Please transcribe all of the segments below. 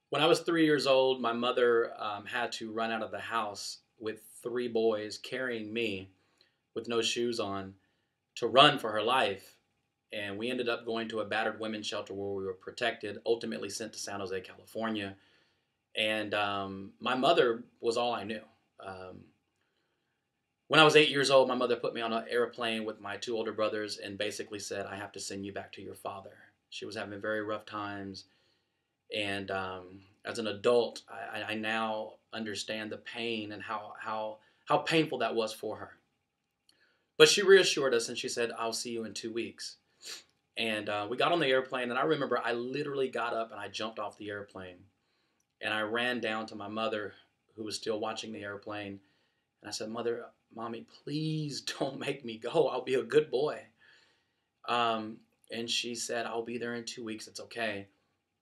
When I was 3 years old, my mother had to run out of the house with three boys carrying me with no shoes on to run for her life. And we ended up going to a battered women's shelter where we were protected, ultimately sent to San Jose, California. And my mother was all I knew. Um, when I was 8 years old, my mother put me on an airplane with my two older brothers and basically said, I have to send you back to your father. She was having very rough times. And as an adult, I now understand the pain and how painful that was for her. But she reassured us and she said, I'll see you in 2 weeks. And we got on the airplane, and I remember I literally got up and I jumped off the airplane. And I ran down to my mother, who was still watching the airplane. And I said, Mommy, please don't make me go. I'll be a good boy. And she said, I'll be there in 2 weeks. It's okay.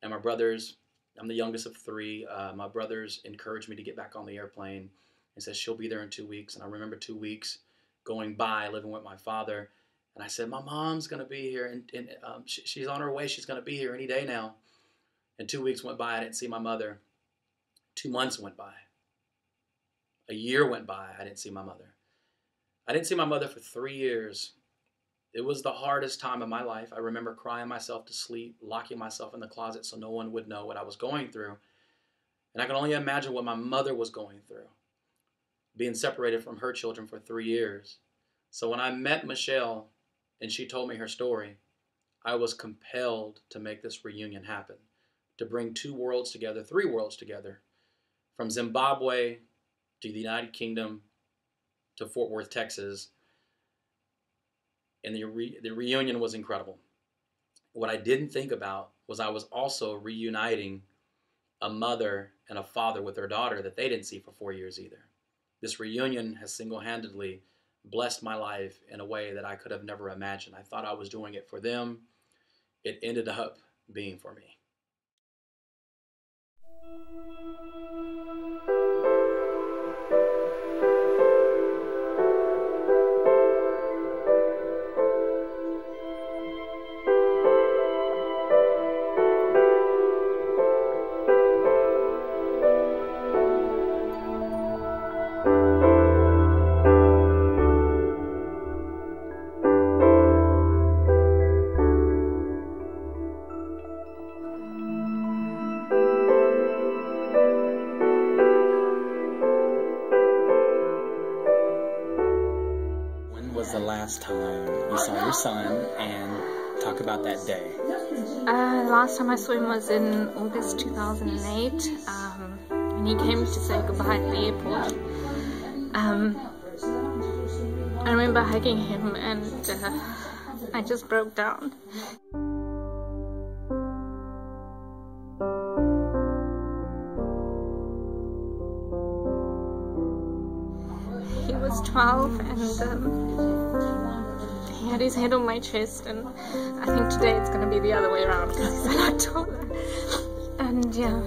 And my brothers, I'm the youngest of three. My brothers encouraged me to get back on the airplane and said, she'll be there in 2 weeks. And I remember 2 weeks going by, living with my father. And I said, my mom's going to be here. And she's on her way. She's going to be here any day now. And 2 weeks went by. I didn't see my mother. 2 months went by. A year went by. I didn't see my mother. I didn't see my mother for 3 years. It was the hardest time of my life. I remember crying myself to sleep, locking myself in the closet so no one would know what I was going through. And I can only imagine what my mother was going through, being separated from her children for 3 years. So when I met Michelle and she told me her story, I was compelled to make this reunion happen, to bring two worlds together, three worlds together, from Zimbabwe to the United Kingdom to Fort Worth, Texas. And the reunion was incredible. What I didn't think about was I was also reuniting a mother and a father with their daughter that they didn't see for 4 years either. This reunion has single-handedly blessed my life in a way that I could have never imagined. I thought I was doing it for them. It ended up being for me. The last time you saw your son, and talk about that day. The last time I saw him was in August 2008 when he came to say goodbye at the airport. I remember hugging him and I just broke down. He was 12 and he had his head on my chest, and I think today it's going to be the other way around because he's a lot taller. And yeah,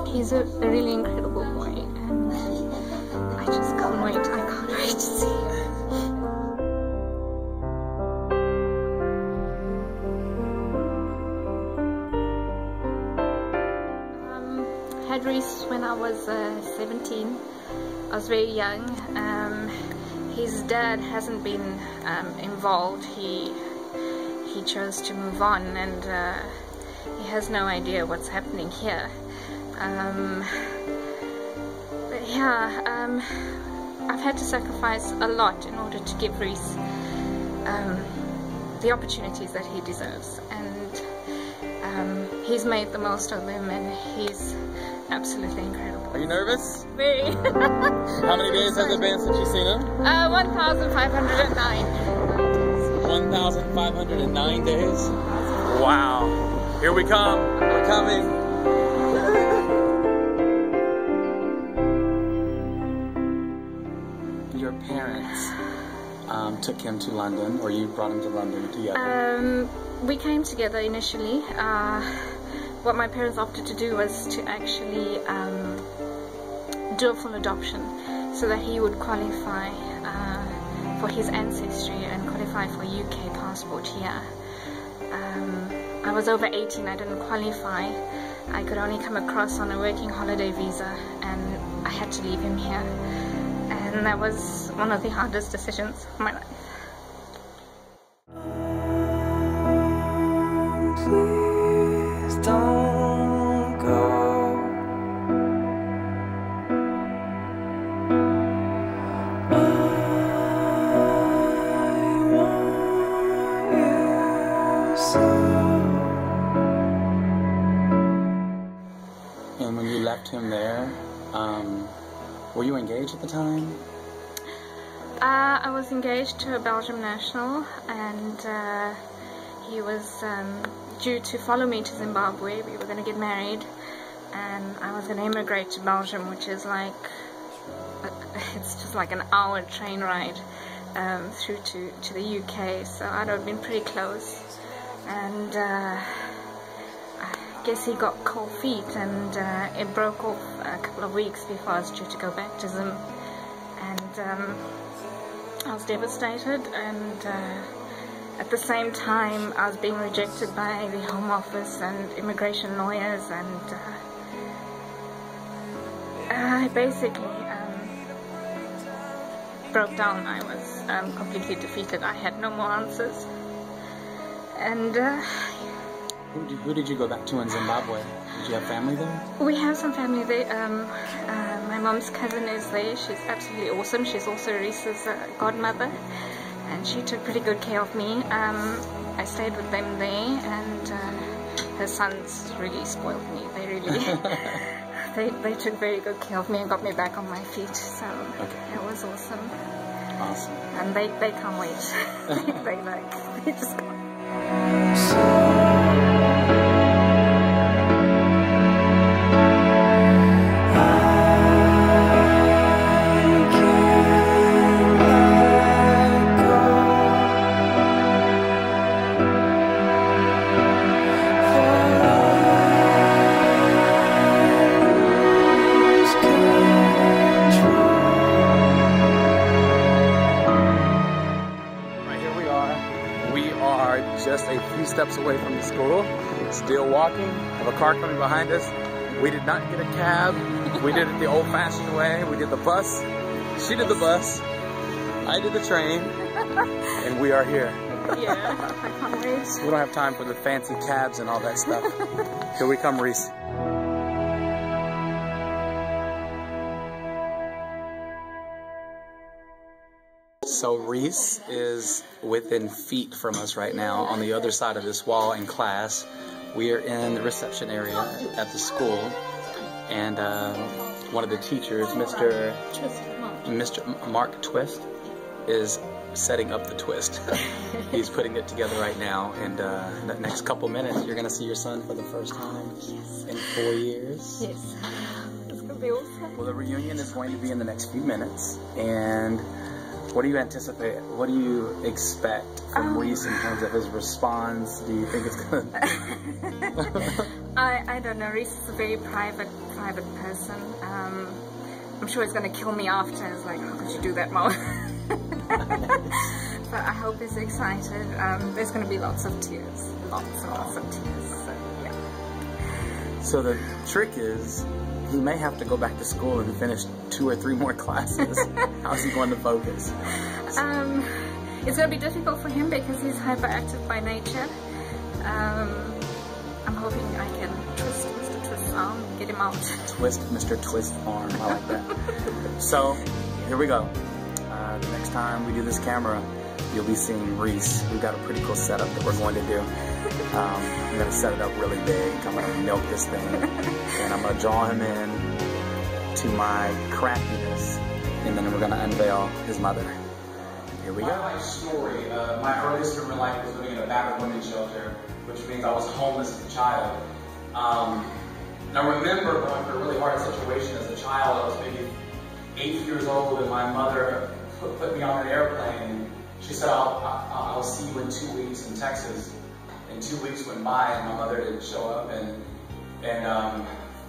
he's a really incredible boy, and I just can't wait. I can't wait to see him. I had Reese when I was 17. I was very young. His dad hasn't been involved. He chose to move on, and he has no idea what's happening here. But yeah, I've had to sacrifice a lot in order to give Reese the opportunities that he deserves, and he's made the most of them, and he's absolutely incredible. Are you nervous? Very. How many days has it been since you've seen him? 1,509. 1,509 days? Wow. Here we come. We're coming. Your parents took him to London, or you brought him to London together? We came together initially. What my parents opted to do was to actually do a full adoption so that he would qualify for his ancestry and qualify for a UK passport here. I was over 18, I didn't qualify, I could only come across on a working holiday visa, and I had to leave him here. And that was one of the hardest decisions of my life. Please don't go. I want you so. And when you left him there, were you engaged at the time? I was engaged to a Belgian national, and he was due to follow me to Zimbabwe. We were going to get married, and I was going to immigrate to Belgium, which is like, it's just like an hour train ride through to the UK, so I'd have been pretty close. And I guess he got cold feet, and it broke off a couple of weeks before I was due to go back to Zim. And I was devastated, and at the same time I was being rejected by the Home Office and immigration lawyers, and I basically broke down. I was completely defeated. I had no more answers. And Who did you go back to in Zimbabwe? Did you have family there? we have some family there. My mom's cousin is there. She's absolutely awesome. She's also Reese's godmother, and she took pretty good care of me. I stayed with them there, and her sons really spoiled me. They really, they took very good care of me and got me back on my feet. So it was awesome. Awesome. And they can't wait. they just can't. Just a few steps away from the school, still walking, have a car coming behind us. We did not get a cab, we did it the old-fashioned way, we did the bus, she did the bus, I did the train, and we are here. Yeah, I can't wait. We don't have time for the fancy cabs and all that stuff. Here we come, Reese. So Reese is within feet from us right now on the other side of this wall in class. We are in the reception area at the school, and one of the teachers, Mr. Mark Twist, is setting up the twist. He's putting it together right now, and in the next couple minutes you're going to see your son for the first time in 4 years. Yes, it's going to be awesome. Well, the reunion is going to be in the next few minutes, and what do you anticipate? What do you expect from Reese in terms of his response? Do you think it's going to... I don't know. Reese is a very private person. I'm sure he's going to kill me after. It's like, how could you do that, Mom? But I hope he's excited. There's going to be lots of tears. Lots and lots of tears. So, yeah. So the trick is, he may have to go back to school and finish 2 or 3 more classes. How's he going to focus? It's going to be difficult for him because he's hyperactive by nature. I'm hoping I can twist Mr. Twist's arm and get him out. Twist Mr. Twist's arm. I like that. So, here we go. The next time we do this camera, you'll be seeing Reese. We've got a pretty cool setup that we're going to do. I'm going to set it up really big. I'm going to milk this thing, and I'm going to draw him in to my craftiness, and then we're going to unveil his mother. Here we go. My life story, my earliest in life was living in a battered women's shelter, which means I was homeless as a child. And I remember going through a really hard situation as a child. I was maybe 8 years old, and my mother put me on an airplane. She said, I'll see you in 2 weeks in Texas. And 2 weeks went by, and my mother didn't show up, and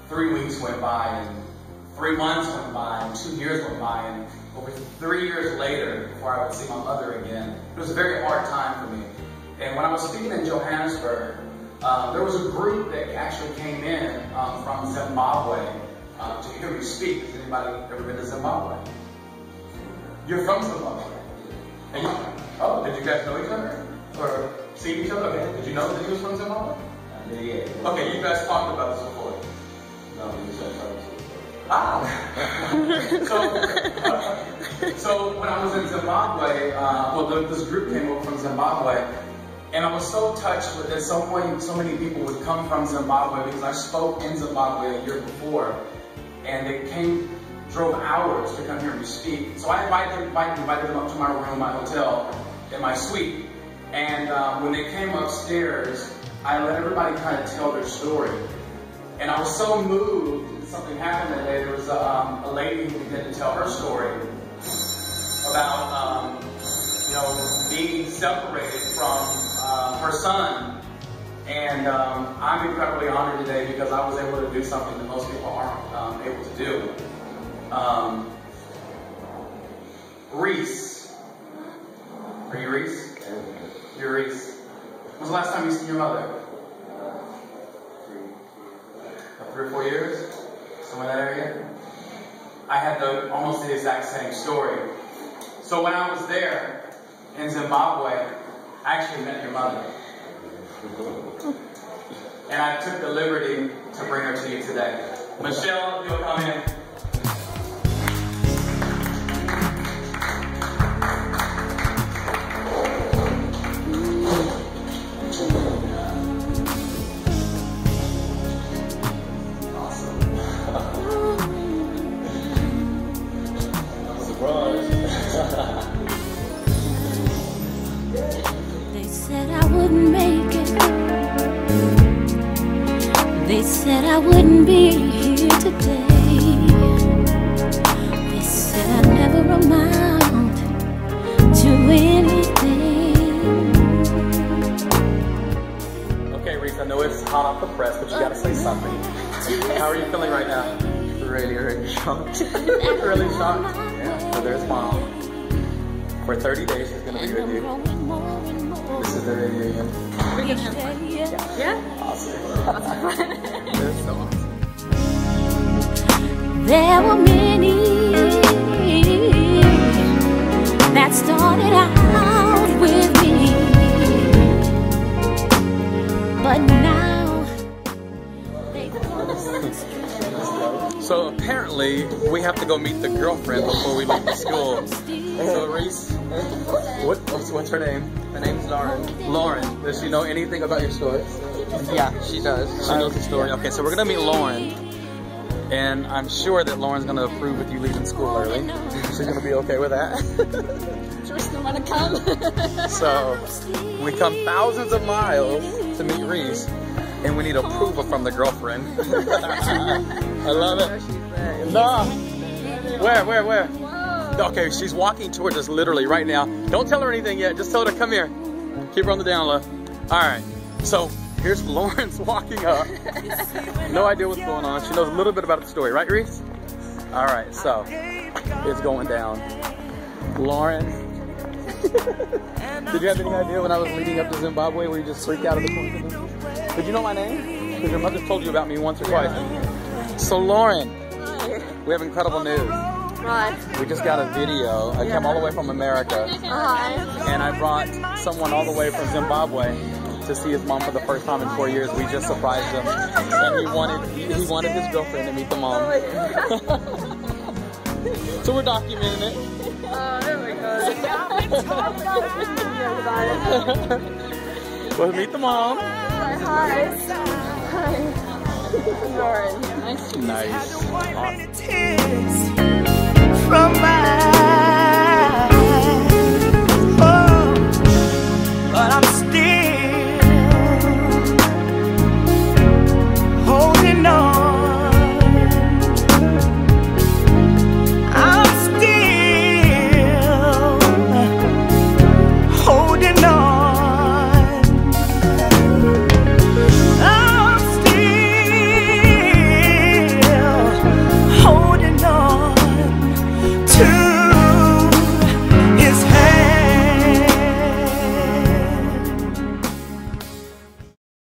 3 weeks went by, and 3 months went by, and 2 years went by, and over 3 years later, before I would see my mother again, it was a very hard time for me. And when I was speaking in Johannesburg, there was a group that actually came in from Zimbabwe to hear me speak. Has anybody ever been to Zimbabwe? You're from Zimbabwe. And you, oh, did you guys know each other? Or see each other? Okay. Did you know that he was from Zimbabwe? Yeah. Okay, you guys talked about this before. No, we just talked. Ah! So when I was in Zimbabwe, this group came over from Zimbabwe, and I was so touched with it. So many people would come from Zimbabwe because I spoke in Zimbabwe a year before, and they drove hours to come hear me speak. So I invited them up to my room, my hotel, in my suite. And when they came upstairs, I let everybody kind of tell their story. And I was so moved, something happened that day. There was a lady who began to tell her story about, being separated from her son. And I'm incredibly honored today because I was able to do something that most people aren't able to do. Reese. Are you Reese? You're Reese. When was the last time you seen your mother? 3 or 4 years? Somewhere in that area? I had almost the exact same story. So when I was there in Zimbabwe, I actually met your mother. And I took the liberty to bring her to you today. Michelle, you'll come in. They said I wouldn't make it. They said I wouldn't be here today. They said I'd never amount to anything. Okay, Reese, I know it's hot off the press, but you gotta say something. How are you feeling right now? Really shocked. Really shocked? Yeah, so there's Mom. For 30 days, she's gonna be with you. This is the reunion. We can have fun. Yeah? Awesome. It's so awesome. There were many that started out with me, but now they So apparently, we have to go meet the girlfriend before we leave the school. So Reese, what's her name? Her name's Lauren. Lauren. Does she know anything about your story? Yeah, she does. She knows the story. Okay, so we're gonna meet Lauren, and I'm sure that Lauren's gonna approve with you leaving school early. She's gonna be okay with that. Sure, still wanna come. So we come thousands of miles to meet Reese, and we need approval from the girlfriend. I love it. No. Where? Okay, she's walking towards us literally right now. Don't tell her anything yet. Just tell her to come here. Keep her on the down low. All right. So here's Lawrence walking up. No idea what's going on. She knows a little bit about the story, right, Reese? All right. So it's going down. Lauren. Did you have any idea when I was leading up to Zimbabwe where you just freaked out of the coincidence? Did you know my name? Because your mother told you about me once or twice. So Lauren, we have incredible news. Right. We just got a video. I came all the way from America. Hi. And I brought someone all the way from Zimbabwe to see his mom for the first time in 4 years. We just surprised him. And he wanted his girlfriend to meet the mom. So we're documenting it. Oh, there we go. We'll meet the mom. Hi. Lauren. Nice. Nice. Awesome. From my